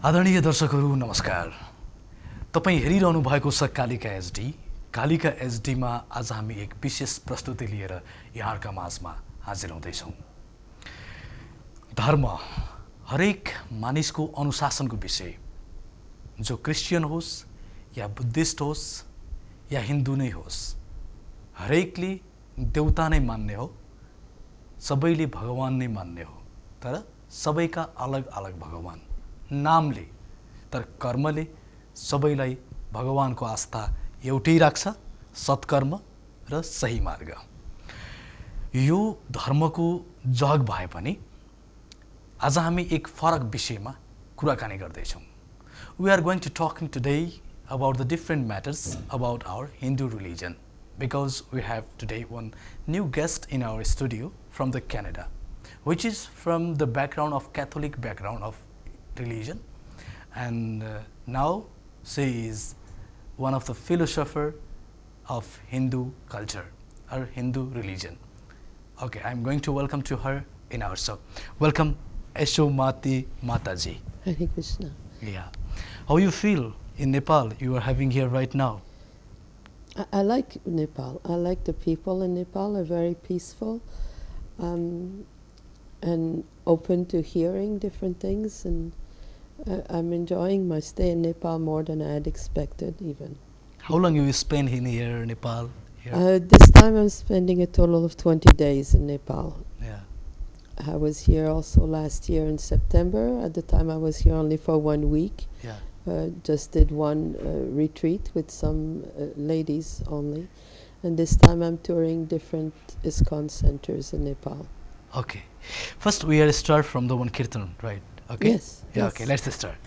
आदरणीय दर्शकहरू नमस्कार। तपाईं हेरिरहनु भएको छ कालिका एचडी। कालिका एचडीमा आज हामी एक विशेष प्रस्तुति लिएर यहाँका माझमा हाजिर हुँदैछौँ। धर्म हरेक मानिसको अनुशासनको विषय, जो क्रिस्चियन होस् या बुद्धिस्ट होस् या हिन्दू नै होस्, हरेकले देवता नै मान्ने हो, सबैले भगवान नै मान्ने हो। तर सबैका अलग अलग भगवान नामले, तर कर्मले सबैलाई भगवानको आस्था एउटै राख्छ, सत्कर्म र सही मार्ग। यो धर्मको जग भए पनि आज हामी एक फरक विषयमा कुराकानी गर्दैछौँ। We are going to talking today about the different matters about our Hindu religion, because we have today one new guest in our studio from the Canada, which is from the background of Catholic background of religion, and now she is one of the philosopher of Hindu culture or Hindu religion. Okay, I'm going to welcome to her in our show. Welcome, Yashomati Mataji. Hare Krishna. Yeah. How you feel in Nepal? You are having here right now. I like Nepal. I like the people in Nepal are very peaceful and open to hearing different things, and I'm enjoying my stay in Nepal more than I had expected even. How long you spend in here, Nepal? Here? This time I'm spending a total of 20 days in Nepal. Yeah. I was here also last year in September. At the time I was here only for 1 week. Yeah. Just did one retreat with some ladies only. And this time I'm touring different ISKCON centers in Nepal. Okay. First we are start from the one kirtan, right? Okay. Yes. Yeah. Yes. Okay. Let's start.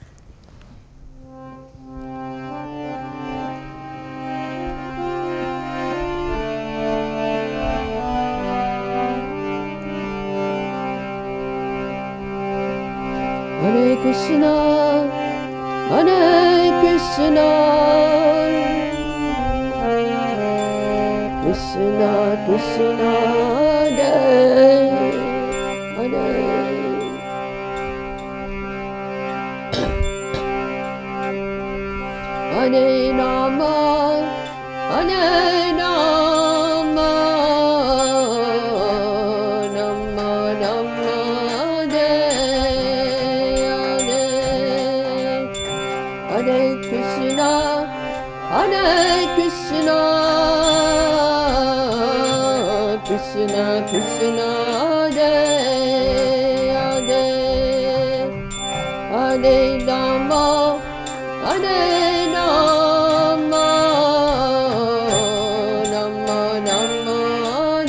Hare Krishna, Hare Krishna, Krishna Krishna, Hare Hare. Hare Rama, Hare Rama, Rama Rama, Hare Krishna, Hare Krishna, Krishna Krishna, Hare Hare. Hare Rama, Hare Rama, Rama Rama,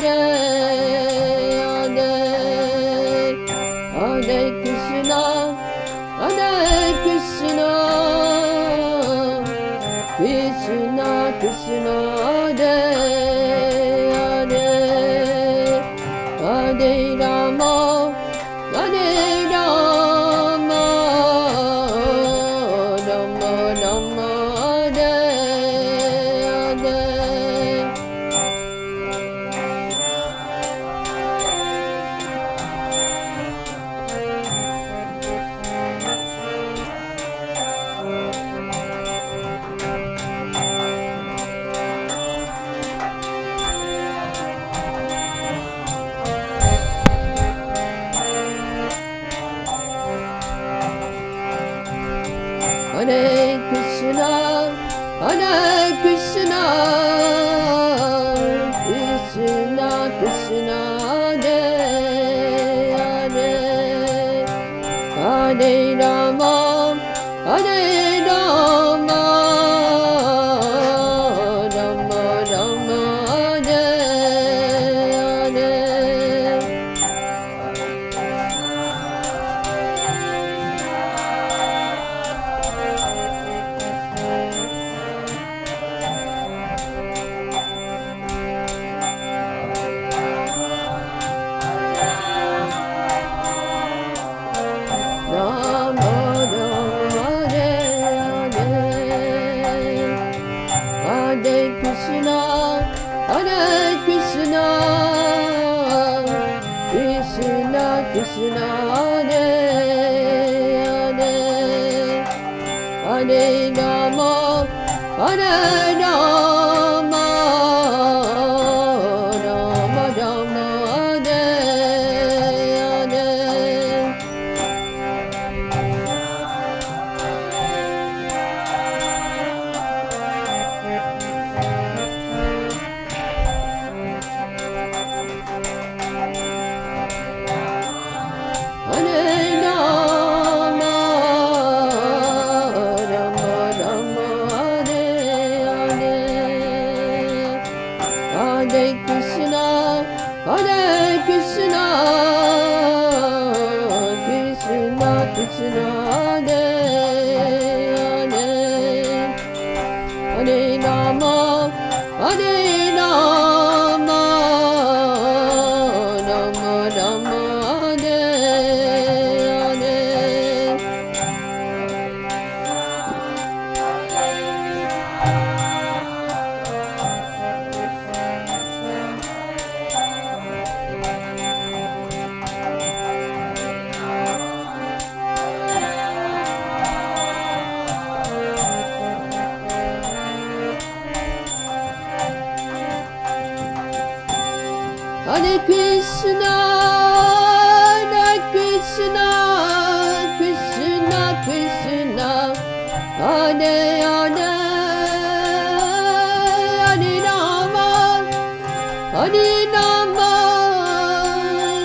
Hare Hare. Hare Krishna, Hare Krishna, Krishna Krishna, Hare Hare. Hare Rama, Hare Rama, Rama Rama, Hare Hare. Hare Krishna, Hare Krishna, Krishna Krishna, Hare Hare. Hare Rama, Hare Rama, Rama Rama, Hare Hare. Rama Rama, Hare Hare. Hare Rama, Hare Rama, Rama Rama, Hare Hare. Hare Rama, Rama Rama, Hare Hare. Hare Krishna, Hare Krishna, Krishna Krishna, Hare Hare. Hare Rama, Hare Rama, Rama Rama, Hare Hare. Hare Krishna, Hare Krishna, Krishna Krishna, Hare Hare. Hare Rama, Hare Rama,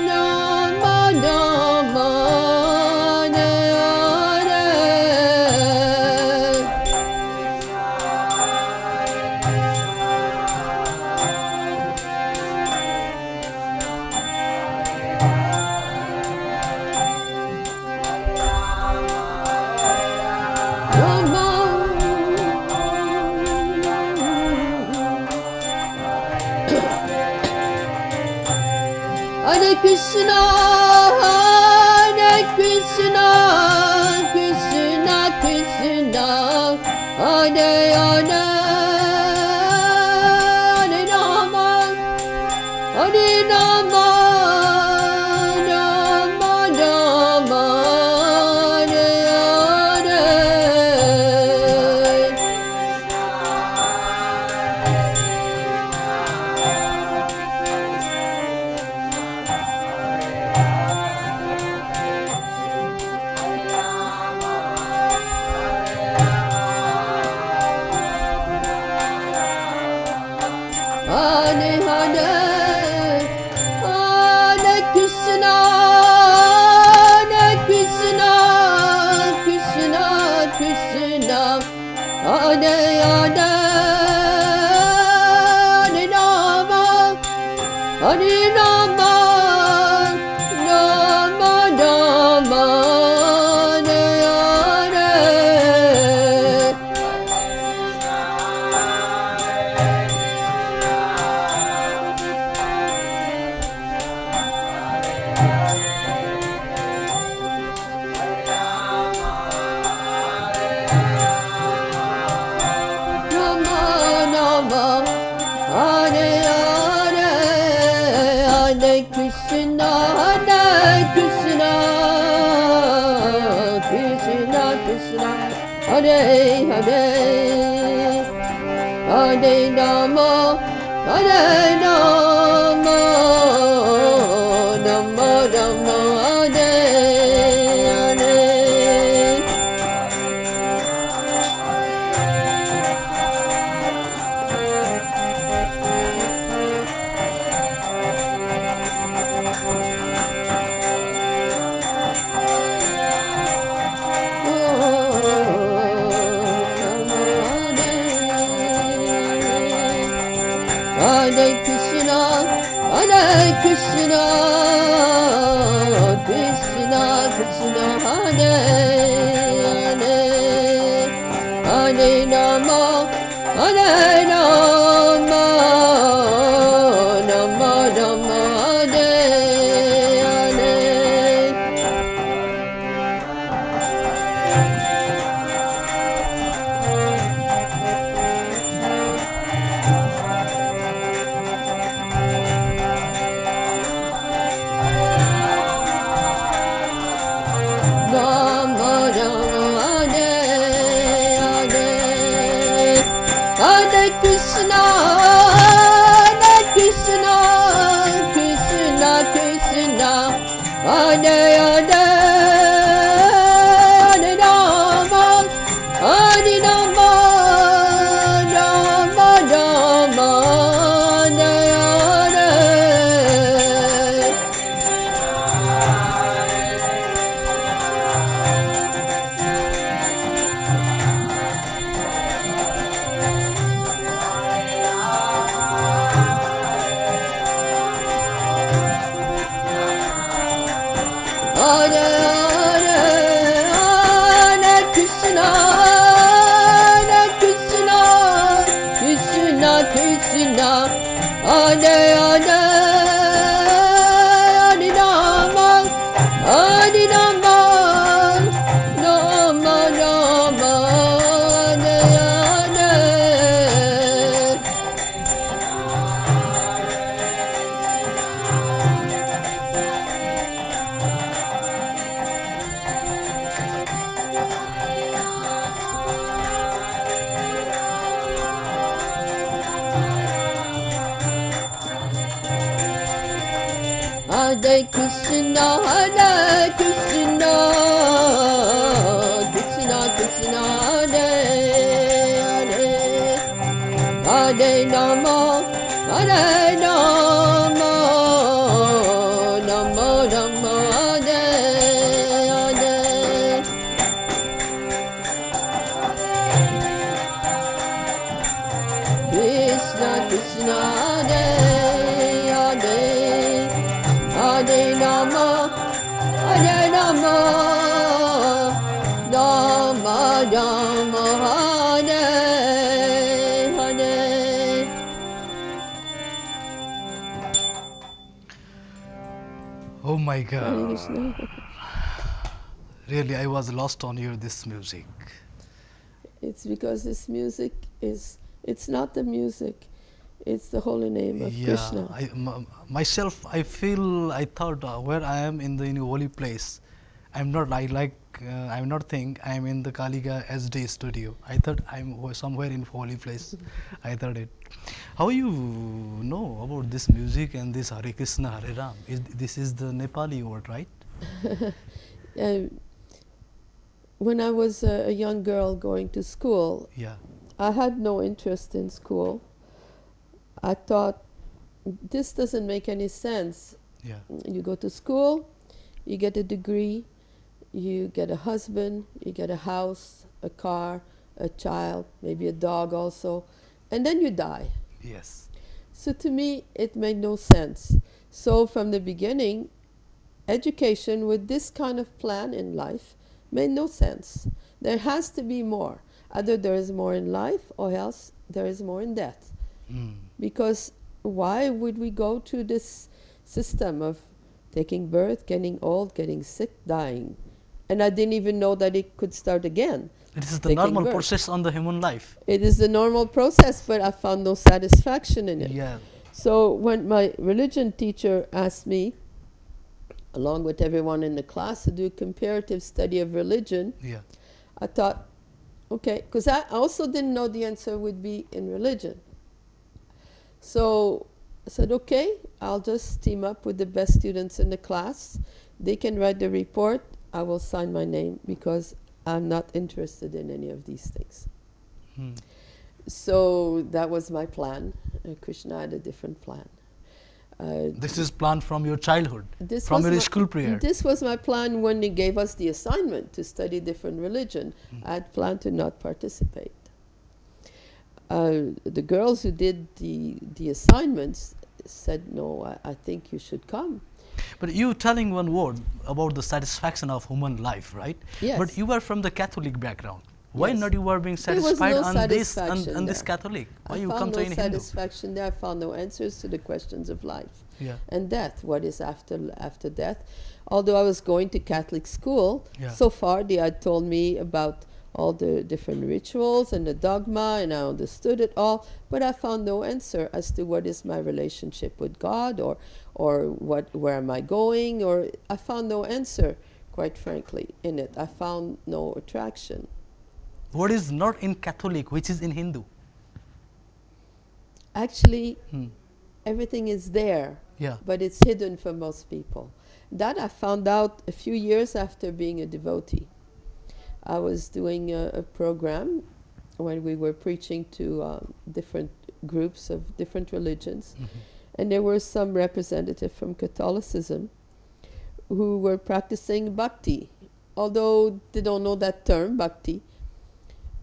Rama Rama, Hare Hare. Hare Krishna, Hare Krishna, Krishna Krishna, Hare Hare. Hare Rama, Hare Rama, Rama Rama, Hare Hare. Hare Hare, Hare Krishna, Hare Krishna, Krishna Krishna, Hare Hare. Hare Rama, Hare Rama, Rama Rama, Hare Hare. Rama Rama, Hare Hare. Hare Krishna, Hare Krishna, Krishna Krishna, Hare Hare. Hare Rama, Hare Rama, Rama Rama, Hare Hare. Hare Krishna, Hare Krishna, Krishna Krishna, Hare Hare. Hare Rama, Hare Rama, Rama Rama, Hare Hare. Rama Rama, Hare Krishna, Hare Krishna, Krishna Krishna, Hare Hare, Hare Rama, Hare Rama, Rama Rama, Hare Hare. Hare Hare, Hare Krishna, Hare Krishna, Krishna Krishna, Hare Hare, Hare Rama, Hare Rama, Rama Rama, Hare Hare. Hare Krishna, Hare Krishna, Krishna Krishna, Hare Hare, Hare Rama, Hare Rama, Rama Rama, Hare Hare. Krishna Krishna, Hare Hare, Hare Rama, Hare Rama, Rama Rama, Hare Hare. Oh my Hare God. Krishna. Really, I was lost on your this music. It's because this music is, it's not the music, it's the holy name of Krishna. Myself, I thought where I am in the holy place. I'm not, I'm not think I'm in the Kalika SD studio. I thought I'm somewhere in holy place. I thought it. How you know about this music and this Hare Krishna, Hare Ram? This is the Nepali word, right? When I was a young girl going to school, Yeah. I had no interest in school. I thought, this doesn't make any sense. Yeah. You go to school, you get a degree, you get a husband, you get a house, a car, a child, maybe a dog also, and then you die. Yes. So to me, it made no sense. So from the beginning, education with this kind of plan in life made no sense. There has to be more. Either there is more in life or else there is more in death. Because why would we go to this system of taking birth, getting old, getting sick, dying? And I didn't even know that it could start again. It is the taking normal birth. process on the human life. It is the normal process, but I found no satisfaction in it. Yeah. So when my religion teacher asked me, along with everyone in the class, to do comparative study of religion, Yeah. I thought, okay, because I also didn't know the answer would be in religion. So I said, okay, I'll just team up with the best students in the class. They can write the report. I will sign my name because I'm not interested in any of these things. So that was my plan. Krishna had a different plan. This is planned from your childhood, This from was your my- school prayer. This was my plan when they gave us the assignment to study different religion. I had planned to not participate. The girls who did the assignments said, no, I think you should come. But you telling one word about the satisfaction of human life, right? Yes. But you are from the Catholic background. Why Yes. not you are being There was satisfied no on this satisfaction on this there. Catholic? Why I you come found to no in Hindu? satisfaction there. I found no answers to the questions of life Yeah. and death. What is after death? Although I was going to Catholic school, Yeah. so far they had told me about all the different rituals and the dogma, and I understood it all, but I found no answer as to what is my relationship with God, or where am I going, or I found no answer, quite frankly, in it. I found no attraction. What is not in Catholic, which is in Hindu? Actually, everything is there, Yeah. but it's hidden for most people. That I found out a few years after being a devotee. I was doing a program when we were preaching to different groups of different religions, and there were some representatives from Catholicism who were practicing bhakti, although they don't know that term, bhakti.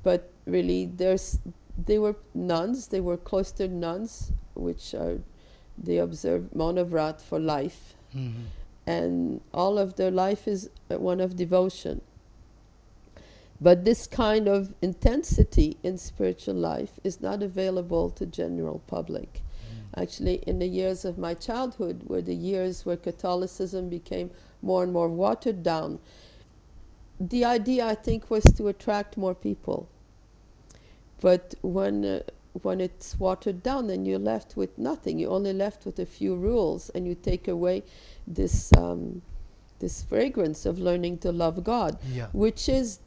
But really, they were nuns, they were cloistered nuns, which they observe Maunavrat for life. And all of their life is one of devotion. But this kind of intensity in spiritual life is not available to general public. Actually, in the years of my childhood were the years where Catholicism became more and more watered down. The idea, I think, was to attract more people. But when it's watered down, then you're left with nothing. You're only left with a few rules, and you take away this this fragrance of learning to love God, Yeah. which is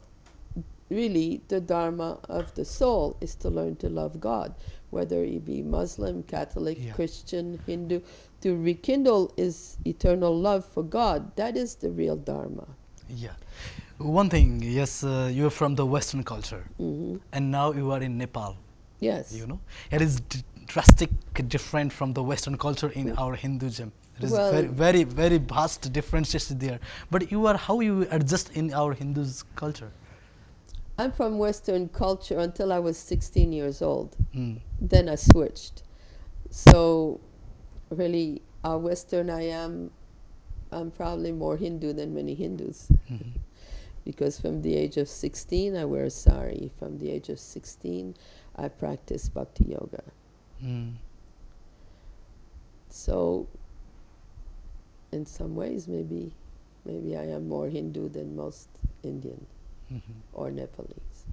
really the dharma of the soul, is to learn to love God, whether he be Muslim, Catholic, Yeah. Christian, Hindu. To rekindle his eternal love for God, that is the real dharma. Yeah. One thing, yes, you're from the Western culture, and now you are in Nepal. Yes. You know, it is drastic different from the Western culture in our Hinduism. It is Well- very, very vast differences there. But how you adjust in our Hindu's culture? I'm from Western culture until I was 16 years old. Mm. Then I switched. So really, how Western I am, I'm probably more Hindu than many Hindus. Because from the age of 16, I wear a sari. From the age of 16, I practice bhakti yoga. Mm. So in some ways, maybe I am more Hindu than most Indian or Nepalese.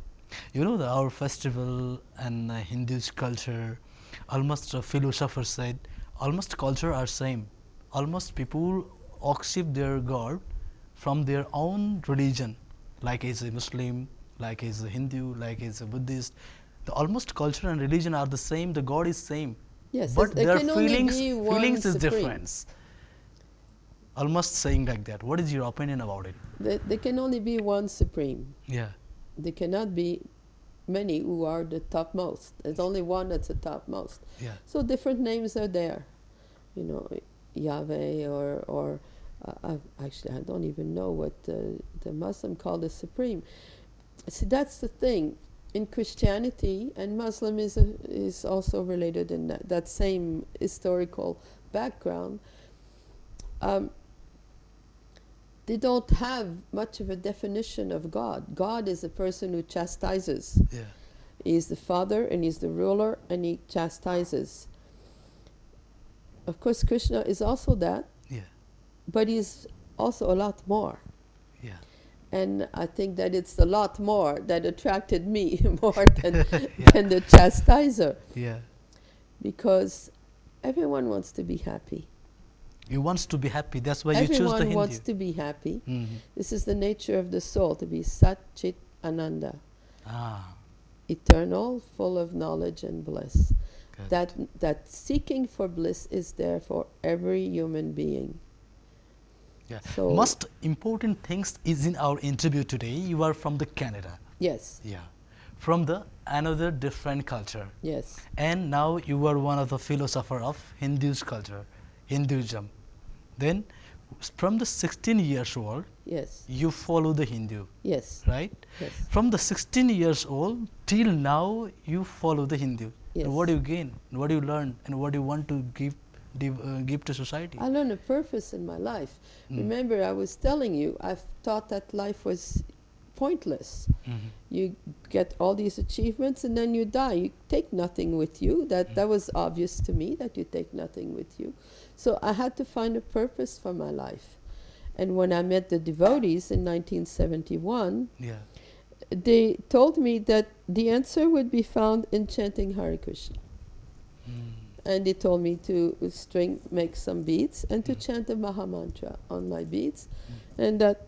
You know, our festival and Hindu's culture, almost philosophers said, almost culture are same. Almost people worship their God from their own religion, like as a Muslim, like as a Hindu, like as a Buddhist. The almost culture and religion are the same. The God is same. Yes, But there their can only feelings be one feelings is supreme. different. Almost saying like that. What is your opinion about it? There can only be one supreme. Yeah. There cannot be many who are the topmost. There's only one that's the topmost. Yeah. So different names are there. You know, Yahweh or actually I don't even know what the Muslim call the supreme. See, that's the thing. In Christianity, and Muslim is also related in that same historical background, they don't have much of a definition of God. God is a person who chastises. Yeah. He's the father and he's the ruler and he chastises. Of course, Krishna is also that, Yeah. but he's also a lot more. Yeah. And I think that it's a lot more that attracted me more than, Yeah. than the chastiser, Yeah. because everyone wants to be happy. You wants to be happy. That's why you choose the Everyone Hindu. wants to be happy. Mhm. This is the nature of the soul, to be Sat Chit Ananda, Ah. eternal, full of knowledge and bliss. Good. That seeking for bliss is there for every human being. Yeah. So- Most important things is in our interview today. You are from the Canada. Yes, Yeah. From the another different culture. yes, And now you are one of the philosopher of Hindu's culture, Hinduism. Then from the 16 years old, yes, you follow the Hindu, yes, right? yes. From the 16 years old till now, you follow the Hindu. Yes. And what do you gain? What do you learn? And what do you want to give to society? I learned a purpose in my life. Remember, I was telling you, I thought that life was pointless. Mhm. You get all these achievements and then you die. You take nothing with you. That was obvious to me, that you take nothing with you. So I had to find a purpose for my life. And when I met the devotees in 1971, Yeah. they told me that the answer would be found in chanting Hare Krishna. And they told me to make some beads and to chant the Maha Mantra on my beads, and that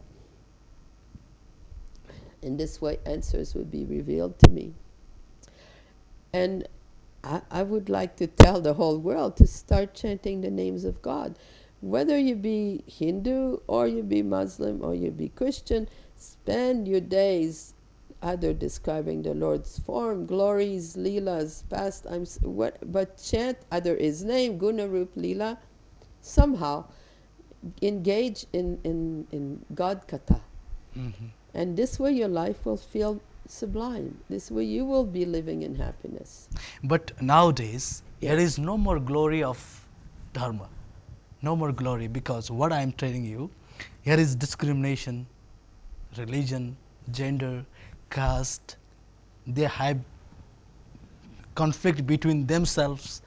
in this way answers would be revealed to me. And I would like to tell the whole world to start chanting the names of God. Whether you be Hindu or you be Muslim or you be Christian, spend your days either describing the Lord's form, glories, leelas, pastimes, but chant either His name, Guna, Rup, Leela, somehow engage in God Katha. Mhm. And this way your life will feel sublime. This way you will be living in happiness. But nowadays, there Yes. is no more glory of dharma. No more glory, because what I am telling you, here is discrimination, religion, gender, caste. They have conflict between themselves.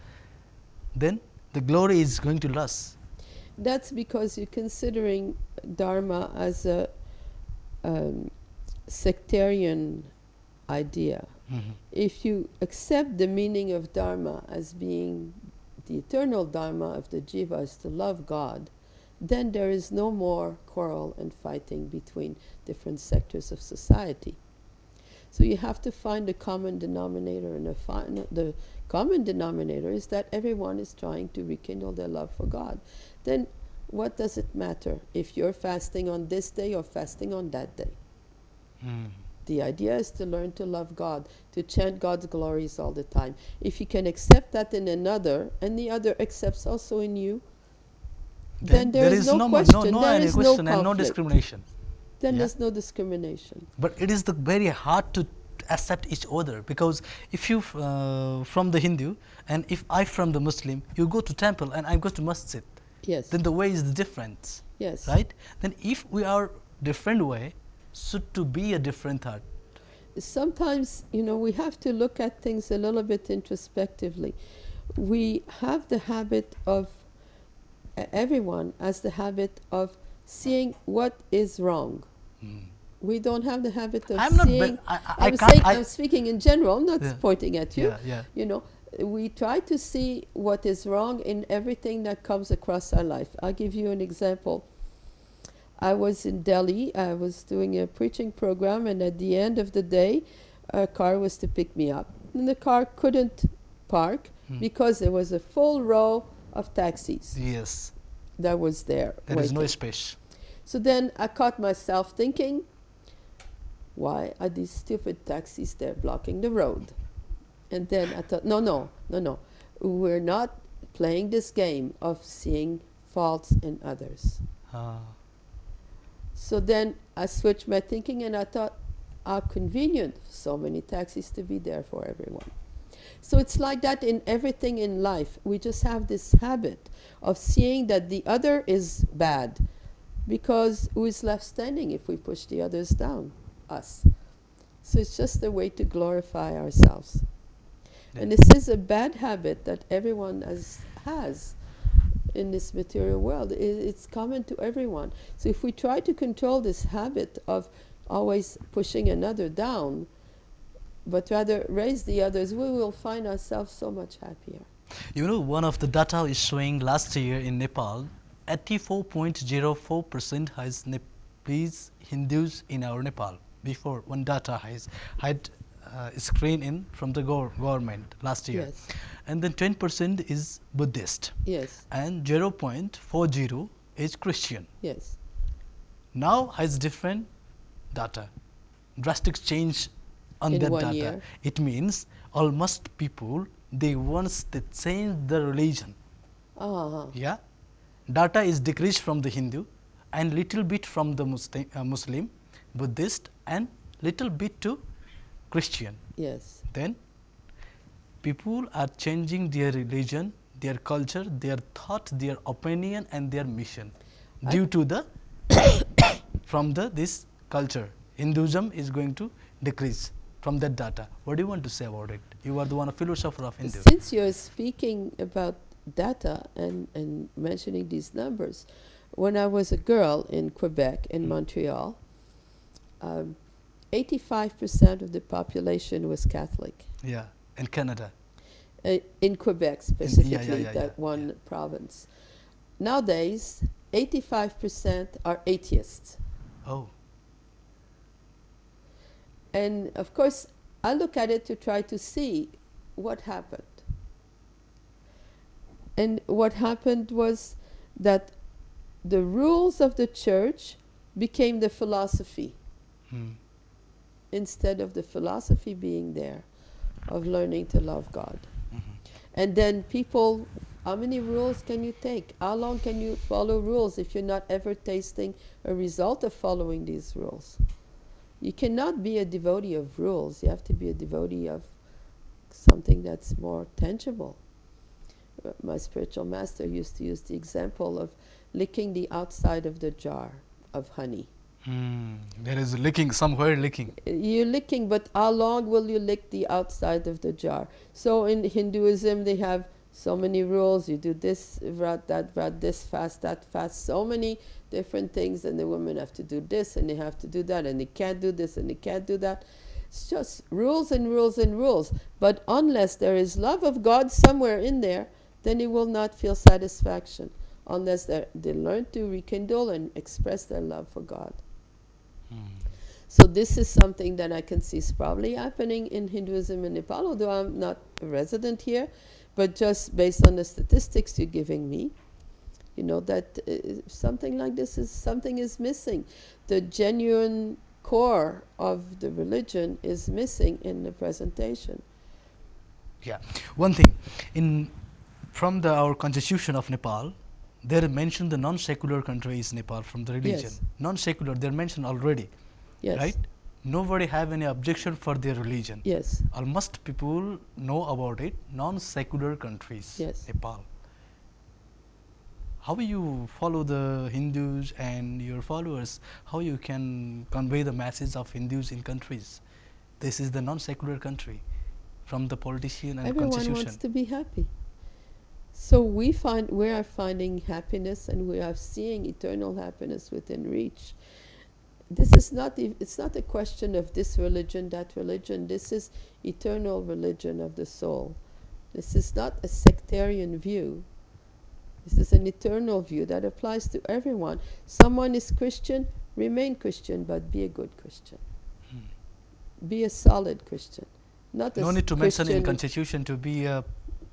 Then the glory is going to lose. That's because you're considering Dharma as a sectarian idea. Mhm. If you accept the meaning of Dharma as being the eternal Dharma of the Jiva is to love God, then there is no more quarrel and fighting between different sectors of society. So you have to find a common denominator, and the common denominator is that everyone is trying to rekindle their love for God. Then what does it matter if you're fasting on this day or fasting on that day? Mm. The idea is to learn to love God, to chant God's glories all the time. If you can accept that in another, and the other accepts also in you, then there is no question, there any is no question and no conflict. discrimination. Then Yeah. there's no discrimination. But it is the very hard to accept each other, because if you from the Hindu and if I from the Muslim, you go to temple and I go to masjid, Yes. then the way is different, Yes. right? Then if we are different way, should to be a different thought. Sometimes, we have to look at things a little bit introspectively. We have the habit of, everyone has the habit of seeing what is wrong. Mm. We don't have the habit of I'm not seeing. I can't. I'm speaking in general. I'm not Yeah. pointing at you. Yeah. You know, we try to see what is wrong in everything that comes across our life. I'll give you an example. I was in Delhi. I was doing a preaching program, and at the end of the day, a car was to pick me up, and the car couldn't park because there was a full row of taxis Yes. that was there. There is no waiting. space. So then I caught myself thinking, why are these stupid taxis there blocking the road? And then I thought, no. We're not playing this game of seeing faults in others. Ah. So then I switched my thinking, and I thought, how convenient, so many taxis to be there for everyone. So it's like that in everything in life. We just have this habit of seeing that the other is bad, because who is left standing if we push the others down? Us. So it's just a way to glorify ourselves. Yeah. And this is a bad habit that everyone has in this material world. It's common to everyone. So if we try to control this habit of always pushing another down, but rather raise the others, we will find ourselves so much happier. You know, one of the data is showing last year in Nepal, 84.04% has Nepalese Hindus in our Nepal. Before, one data had screened in from the government last year. Yes. And then 10% is Buddhist. Yes. And 0.40 is Christian. Yes. Now has different data, drastic change on In that 1 data. year. It means almost people, they once they change the religion. Yeah, data is decreased from the Hindu and little bit from the Muslim, Buddhist, and little bit to Christian. Yes. Then people are changing their religion, their culture, their thought, their opinion, and their mission due to the from this culture. Hinduism is going to decrease from that data. What do you want to say about it? You are the one philosopher of Hindu. Since you're speaking about data and mentioning these numbers, when I was a girl in Quebec, in Montreal, 85% of the population was Catholic. Yeah, in Canada. In Quebec specifically, yeah, that one province. Nowadays, 85% are atheists. Oh. And of course, I look at it to try to see what happened. And what happened was that the rules of the church became the philosophy, Hmm. instead of the philosophy being there of learning to love God. Mhm. And then people, how many rules can you take? How long can you follow rules if you're not ever tasting a result of following these rules? You cannot be a devotee of rules. You have to be a devotee of something that's more tangible. My spiritual master used to use the example of licking the outside of the jar of honey. There is licking, somewhere licking. You're licking, but how long will you lick the outside of the jar? So in Hinduism, they have so many rules. You do this vrat, that vrat, this fast, that fast, so many different things, and the women have to do this, and they have to do that, and they can't do this, and they can't do that. It's just rules and rules and rules. But unless there is love of God somewhere in there, then they will not feel satisfaction, unless they learn to rekindle and express their love for God. So this is something that I can see is probably happening in Hinduism in Nepal, although I'm not a resident here, but just based on the statistics you're giving me, you know, that something like this is missing. The genuine core of the religion is missing in the presentation. Yeah. One thing, our constitution of Nepal, they mentioned the non-secular country is Nepal from the religion. Yes. Non-secular, they're mentioned already. Yes. Right? Nobody have any objection for their religion. Yes. Almost people know about it. Non-secular countries. Yes. Nepal. How you follow the Hindus and your followers? How you can convey the message of Hindus in countries? This is the non-secular country from the politician and Everyone constitution. wants to be happy. So we are finding happiness, and we are seeing eternal happiness within reach. This is it's not a question of this religion, that religion. This is eternal religion of the soul. This is not a sectarian view. This is an eternal view that applies to everyone. Someone is Christian, remain Christian, but be a good Christian. Be a solid Christian. Not No a need to mention in Christian constitution to be a...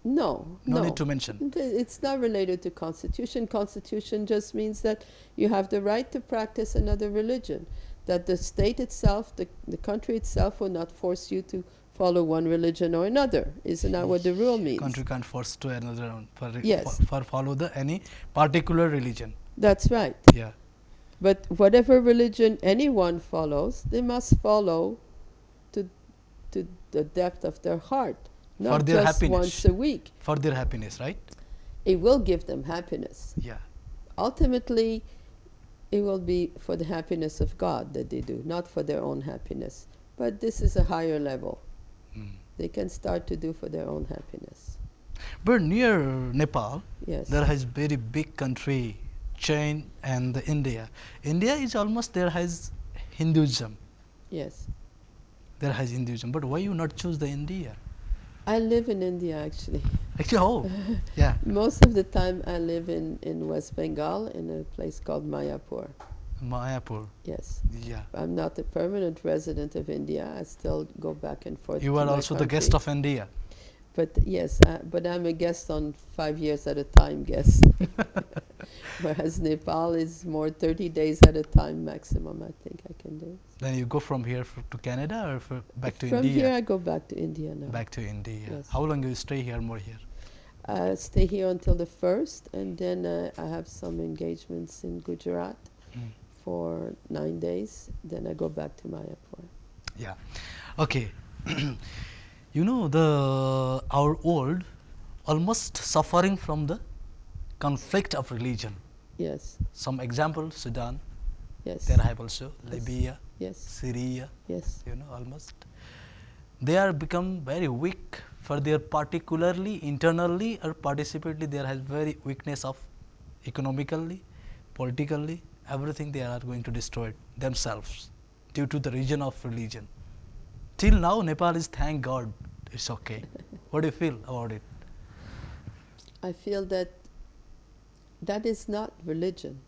No need to mention. It's not related to constitution. Constitution just means that you have the right to practice another religion. That the state itself, the country itself, will not force you to follow one religion or another. Isn't that what the rule means? Country can't force to another Yes. for follow any particular religion. That's right. Yeah. But whatever religion anyone follows, they must follow to the depth of their heart. Not For their just happiness. once a week. For their happiness, right? It will give them happiness. Yeah. Ultimately, it will be for the happiness of God that they do, not for their own happiness. But this is a higher level. They can start to do for their own happiness. But near Nepal, Yes. there has very big country, China and the India. India is almost there has Hinduism. Yes. There has Hinduism. But why you not choose the India? I live in India, actually. Actually, oh, yeah. Most of the time I live in West Bengal, in a place called Mayapur. Mayapur. Yes. Yeah. I'm not a permanent resident of India. I still go back and forth. You to are my also the guest country. of India. But yes, but I'm a guest on 5 years at a time guest. Whereas Nepal is more 30 days at a time maximum, I think I can do. Then you go from here to Canada or back to From India? here I go back to India now. Back to India. Yes. How long you stay here, more here? I stay here until the 1st, and then I have some engagements in Gujarat for 9 days. Then I go back to Mayapur. Yeah. Okay. You know, our world almost suffering from the conflict of religion. Yes, Some example, Sudan, yes, there I have also, Libya, yes, Syria, yes, you know, almost. They are become very weak for their particularly internally or participately, there has very weakness of economically, politically, everything they are going to destroy themselves due to the region of religion. Till now, Nepal is, thank God, it's okay. What do you feel about it? I feel that that is not religion.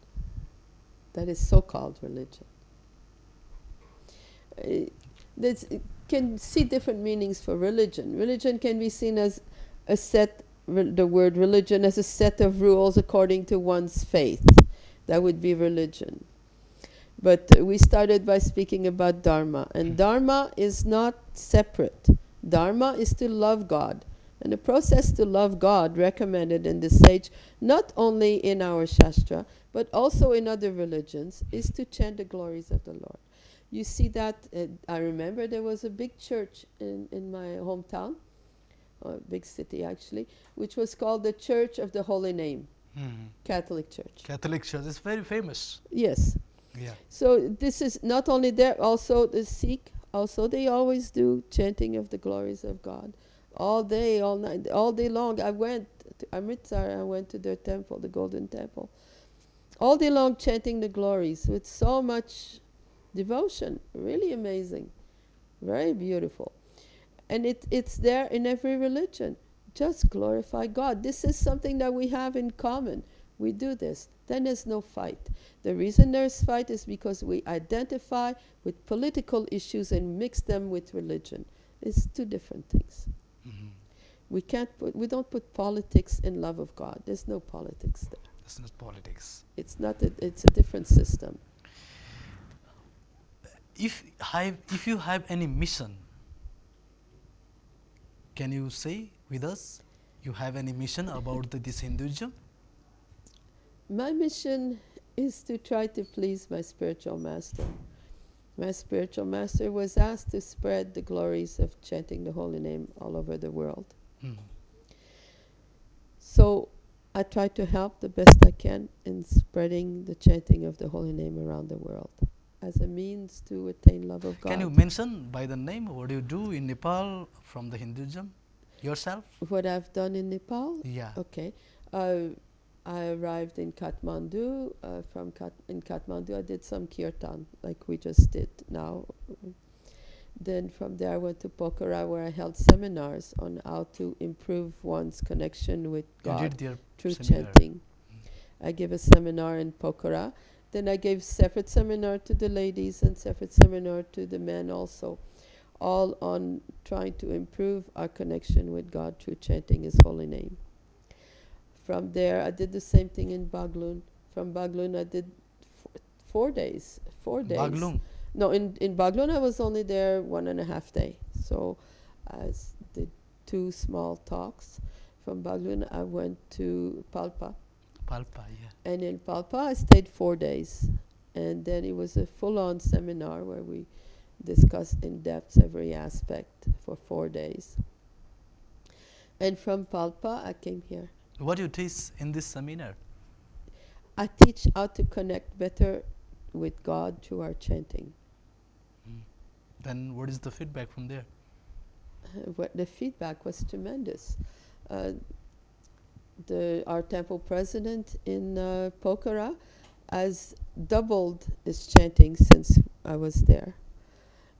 That is so-called religion. Can see different meanings for religion. Religion can be seen as a set the word religion as a set of rules according to one's faith. That would be religion. But we started by speaking about Dharma. And Dharma is not separate. Dharma is to love God. And the process to love God recommended in the sage, not only in our Shastra, but also in other religions, is to chant the glories of the Lord. You see that, I remember there was a big church in my hometown, a big city actually, which was called the Church of the Holy Name, Catholic Church. Catholic Church is very famous. Yes. Yeah. So this is not only there, also the Sikh, also they always do chanting of the glories of God. All day, all night, all day long. I went to Amritsar, I went to their temple, the Golden Temple. All day long chanting the glories with so much devotion. Really amazing. Very beautiful. And it's there in every religion. Just glorify God. This is something that we have in common. We do this. Then there's no fight. The reason there's fight is because we identify with political issues and mix them with religion. It's two different things. We don't put politics in love of God. There's no politics there. It's not politics. It's a different system. If you have any mission, can you say with us, you have any mission about this Hinduism? My mission is to try to please my spiritual master. My spiritual master was asked to spread the glories of chanting the holy name all over the world. So I try to help the best I can in spreading the chanting of the holy name around the world as a means to attain love of God. Can you mention by the name what you do in Nepal from the Hinduism yourself? What I've done in Nepal? Yeah. Okay. I arrived in Kathmandu. In Kathmandu, I did some kirtan, like we just did now. Then from there, I went to Pokhara, where I held seminars on how to improve one's connection with God through chanting. I gave a seminar in Pokhara. Then I gave separate seminar to the ladies and separate seminar to the men also, all on trying to improve our connection with God through chanting His holy name. From there, I did the same thing in Baglun. From Baglun, I did 4 days. 4 days. Baglung? No, in Baglun, I was only there 1.5 days. So I did 2 small talks. From Baglun, I went to Palpa. Palpa, yeah. And in Palpa, I stayed 4 days. And then it was a full-on seminar where we discussed in depth every aspect for 4 days. And from Palpa, I came here. What do you teach in this seminar? I teach how to connect better with God through our chanting. Then what is the feedback from there? The feedback was tremendous. Our temple president in Pokhara has doubled his chanting since I was there.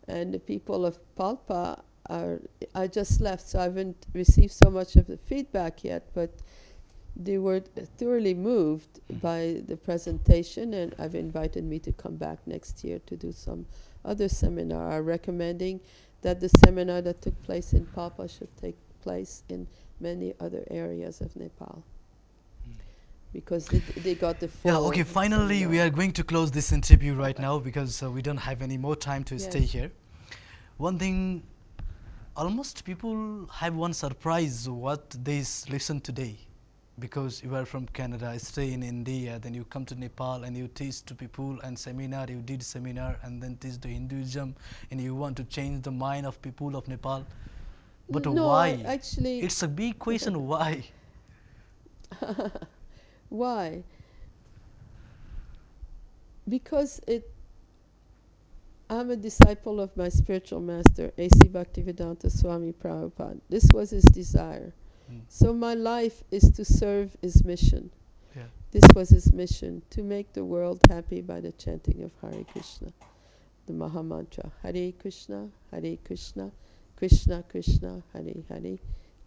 And the people of Palpa I just left, so I haven't received so much of the feedback yet, but they were thoroughly moved by the presentation, and have invited me to come back next year to do some other seminar. Are recommending that the seminar that took place in Palpa should take place in many other areas of Nepal, because they got the full. Yeah, okay, finally we are going to close this interview right now, because we don't have any more time to stay here. One thing, almost people have one surprise what they listen today, because you are from Canada, stay in India, then you come to Nepal and you teach to people, and you did seminar and then teach the Hinduism, and you want to change the mind of people of Nepal. But no, why? Actually, it's a big question. Why? Why? Because I'm a disciple of my spiritual master, A.C. Bhaktivedanta Swami Prabhupada. This was his desire. So my life is to serve his mission. Yeah. This was his mission, to make the world happy by the chanting of Hare Krishna, the Maha Mantra. Hare Krishna, Krishna Krishna, Hare Hare,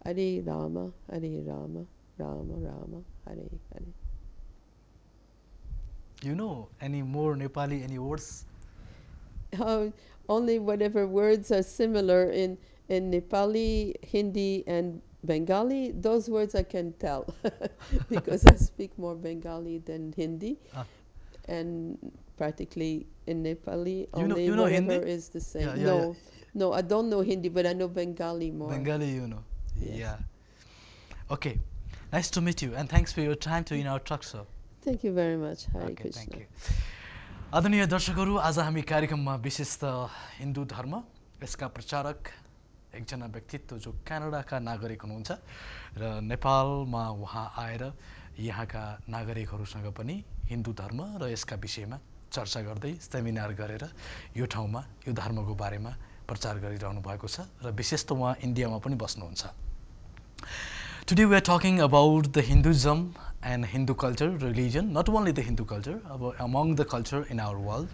Hare Rama, Rama Rama, Hare Hare. You know any more Nepali, any words? Only whatever words are similar in Nepali, Hindi, and Bengali, those words I can tell because I speak more Bengali than Hindi, Ah. and practically in Nepali You know- only you know whatever Hindi? is the same. Yeah, yeah, no, yeah. no, I don't know Hindi, but I know Bengali more. Bengali, you know. Yes. Yeah. Okay. Nice to meet you, and thanks for your time to in our talk show. Thank you very much. Hare Okay, Krishna. thank you. आदरणीय दर्शकहरू, आज हामी कार्यक्रममा विशेष त हिन्दू धर्म यसका प्रचारक एकजना व्यक्तित्व जो क्यानाडाका नागरिक हुनुहुन्छ र नेपालमा उहाँ आएर यहाँका नागरिकहरूसँग पनि हिन्दू धर्म र यसका विषयमा चर्चा गर्दै सेमिनार गरेर यो ठाउँमा यो धर्मको बारेमा प्रचार गरिरहनु भएको छ र विशेष त उहाँ इन्डियामा पनि बस्नुहुन्छ। Today we are talking about the Hinduism and Hindu culture, religion, not only the Hindu culture, among the culture in our world.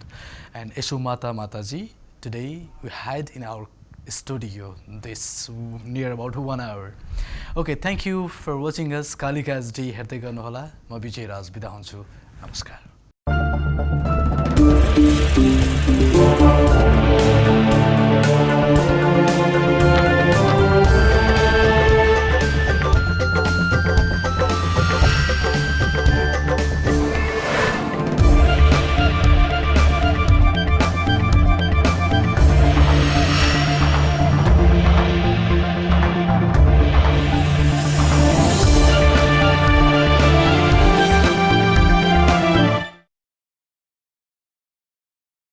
And Eshu Mataji, today we had in our studio this near about 1 hour. Okay, thank you for watching us. Kalika SD हेर्दै गर्नुहोला। म विजय राज बिदा हुन्छु। नमस्कार।